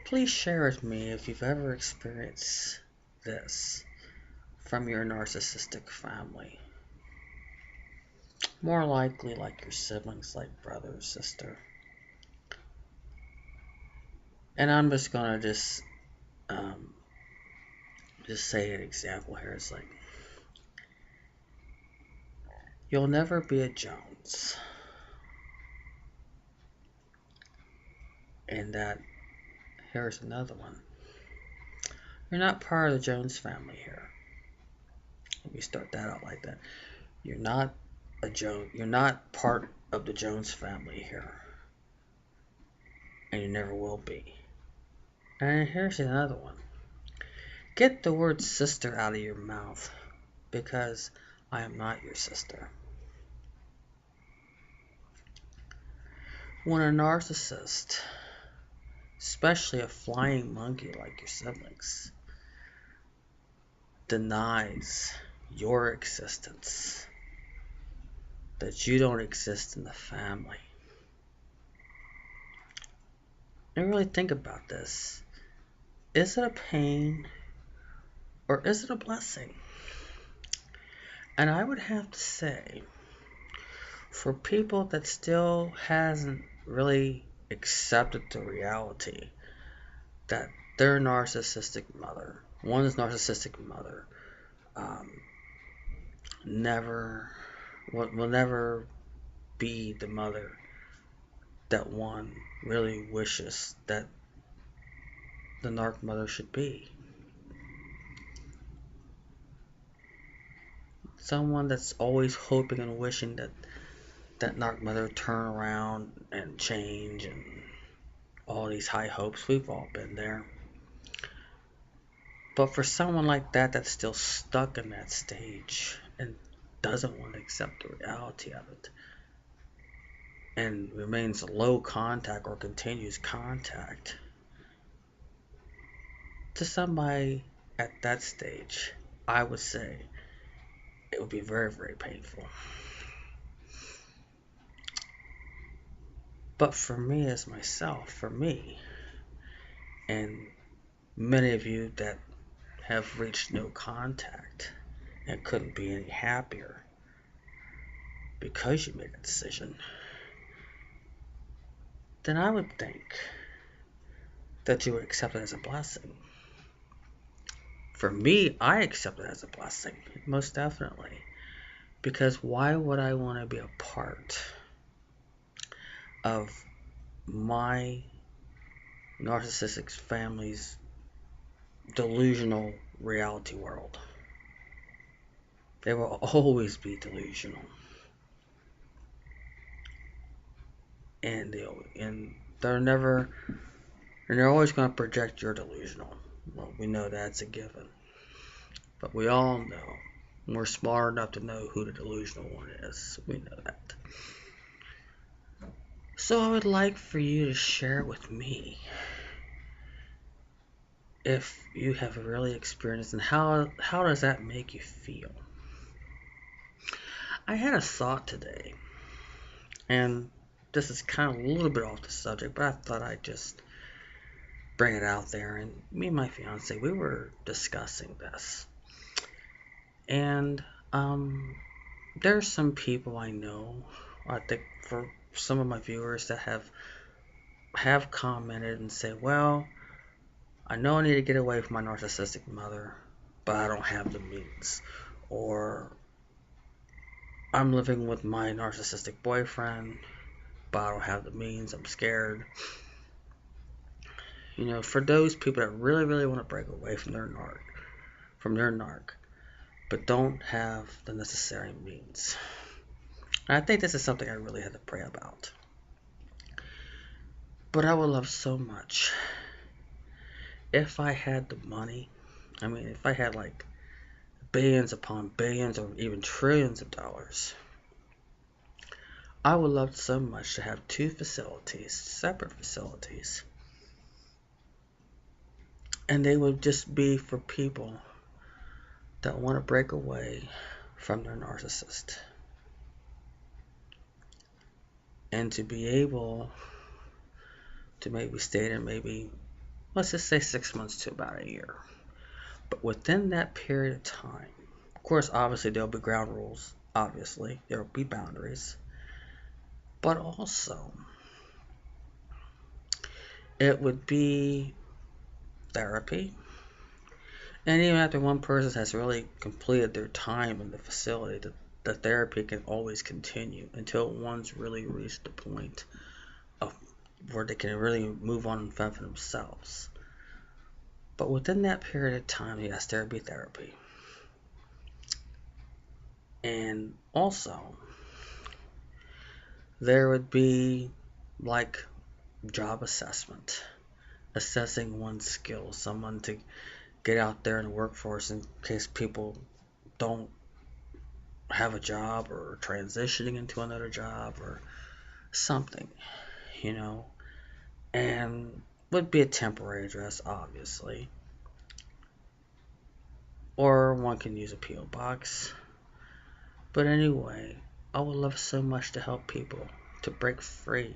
Please share with me if you've ever experienced this from your narcissistic family. More likely like your siblings, like brother or sister. And I'm just gonna just say an example here. It's like, you'll never be a Jones. And that, here's another one. You're not part of the Jones family here. Let me start that out like that. You're not part of the Jones family here. And you never will be. And here's another one. Get the word sister out of your mouth, because I am not your sister. When a narcissist, especially a flying monkey like your siblings, denies your existence, that you don't exist in the family. And really think about this. Is it a pain or is it a blessing? And I would have to say, for people that still hasn't really accepted the reality that their narcissistic mother, one's narcissistic mother, will never be the mother that one really wishes that the narc mother should be. Someone that's always hoping and wishing that that narc mother turn around and change, and all these high hopes. We've all been there. But for someone like that that's still stuck in that stage and doesn't want to accept the reality of it, and remains low contact or continues contact, to somebody at that stage, I would say it would be very, very painful. But for me as myself, for me, and many of you that have reached no contact and couldn't be any happier because you made a decision, then I would think that you would accept it as a blessing. For me, I accept it as a blessing, most definitely. Because why would I want to be a part of my narcissistic family's delusional reality world? They will always be delusional. And they're always going to project you're delusional. Well, we know that's a given. But we all know, we're smart enough to know who the delusional one is. We know that. So I would like for you to share with me if you have really experienced, and how does that make you feel? I had a thought today, and this is kind of a little bit off the subject, but I thought I'd just bring it out there. And me and my fiance, we were discussing this, and there's some people I know, I think for some of my viewers, that have commented and say, well, I know I need to get away from my narcissistic mother, but I don't have the means. Or I'm living with my narcissistic boyfriend, but I don't have the means, I'm scared. You know, for those people that really, really want to break away from their narc, but don't have the necessary means. And I think this is something I really had to pray about. But I would love so much if I had the money. I mean, if I had like billions upon billions or even trillions of dollars, I would love so much to have two facilities, separate facilities. And they would just be for people that want to break away from their narcissist. And to be able to maybe stay there maybe let's just say 6 months to about a year. But within that period of time, of course, obviously there'll be ground rules. Obviously, there will be boundaries. But also, it would be therapy. And even after one person has really completed their time in the facility, the therapy can always continue until one's really reached the point of where they can really move on and fend for themselves. But within that period of time, yes, there would be therapy. And also, there would be like job assessment, assessing one's skills, someone to get out there in the workforce in case people don't have a job or transitioning into another job or something, you know, and would be a temporary address, obviously. Or one can use a P.O. box. But anyway, I would love so much to help people to break free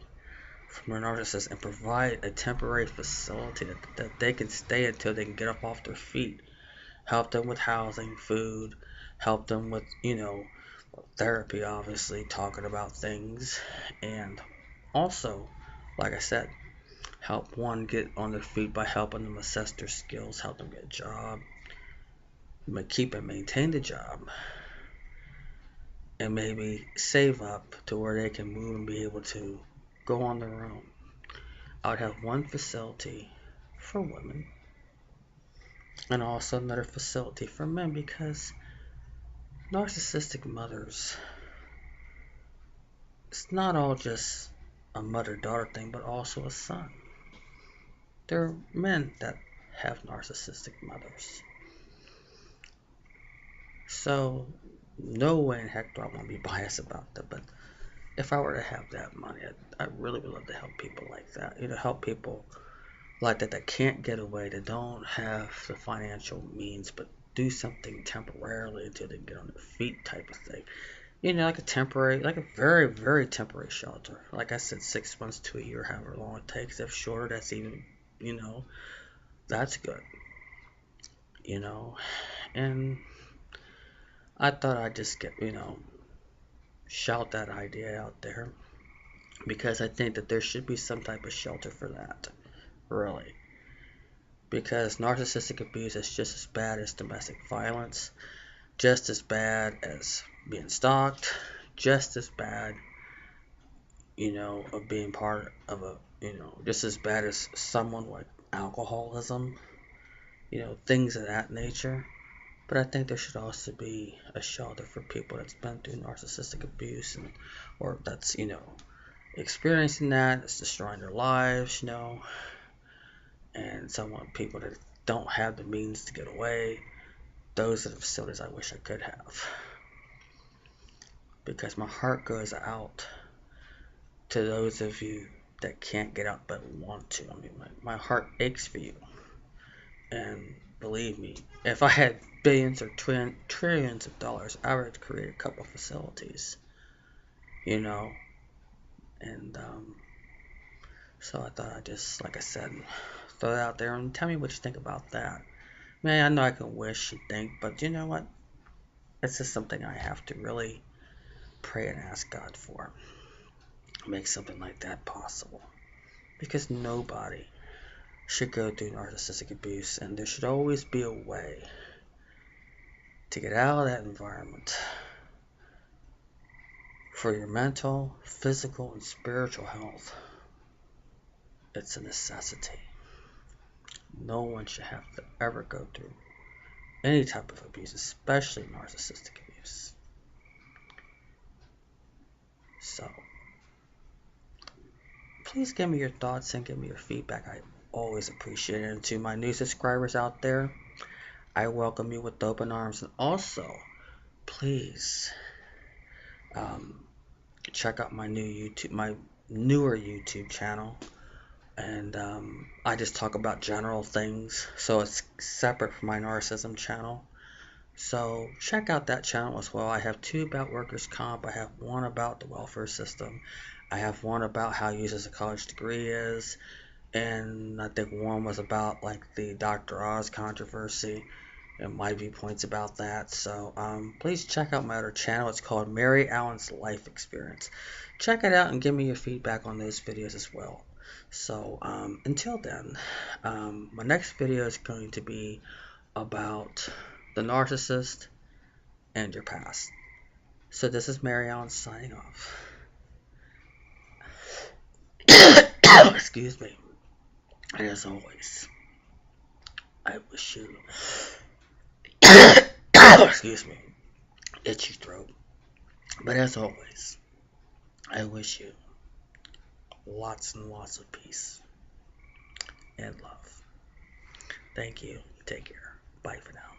from their narcissist and provide a temporary facility that they can stay until they can get up off their feet. Help them with housing, food, help them with, therapy, obviously, talking about things. And also, like I said, help one get on their feet by helping them assess their skills, help them get a job, keep and maintain the job, and maybe save up to where they can move and be able to go on their own. I would have one facility for women and also another facility for men because narcissistic mothers, it's not all just a mother-daughter thing, but also a son. There are men that have narcissistic mothers. So, no way in heck do I want to be biased about that, but if I were to have that money, I really would love to help people like that. Help people like that can't get away, that don't have the financial means, but do something temporarily until they get on their feet type of thing. Like a very, very temporary shelter. Like I said, 6 months to a year, however long it takes. If shorter, that's even, that's good. And I thought I'd just shout that idea out there because I think that there should be some type of shelter for that, really. Because narcissistic abuse is just as bad as domestic violence, just as bad as being stalked, just as bad, of being part of just as bad as someone like alcoholism, things of that nature. But I think there should also be a shelter for people that's been through narcissistic abuse or that's, experiencing that, it's destroying their lives, and people that don't have the means to get away. Those are the facilities I wish I could have. Because my heart goes out to those of you that can't get out but want to. I mean, my heart aches for you. And believe me, if I had billions or trillions of dollars, I would create a couple facilities, and so I thought I'd just, like I said, throw it out there and tell me what you think about that. Man, I know I can wish and think, but you know what? It's just something I have to really pray and ask God for. Make something like that possible. Because nobody should go through narcissistic abuse, and there should always be a way to get out of that environment for your mental, physical, and spiritual health. It's a necessity. No one should have to ever go through any type of abuse, especially narcissistic abuse. So, please give me your thoughts and give me your feedback. I always appreciate it. And to my new subscribers out there, I welcome you with open arms. And also, please check out my newer YouTube channel. And I just talk about general things, so it's separate from my narcissism channel. So check out that channel as well. I have 2 about workers' comp. I have 1 about the welfare system. I have 1 about how useless a college degree is. and I think one was about like the Dr. Oz controversy and my viewpoints about that. So please check out my other channel. It's called Mary Allen's Life Experience. Check it out and give me your feedback on those videos as well. So until then, my next video is going to be about the narcissist and your past. So this is Mary Allen signing off. Excuse me. And as always, I wish you excuse me, itchy throat. But as always, I wish you lots and lots of peace and love. Thank you. Take care. Bye for now.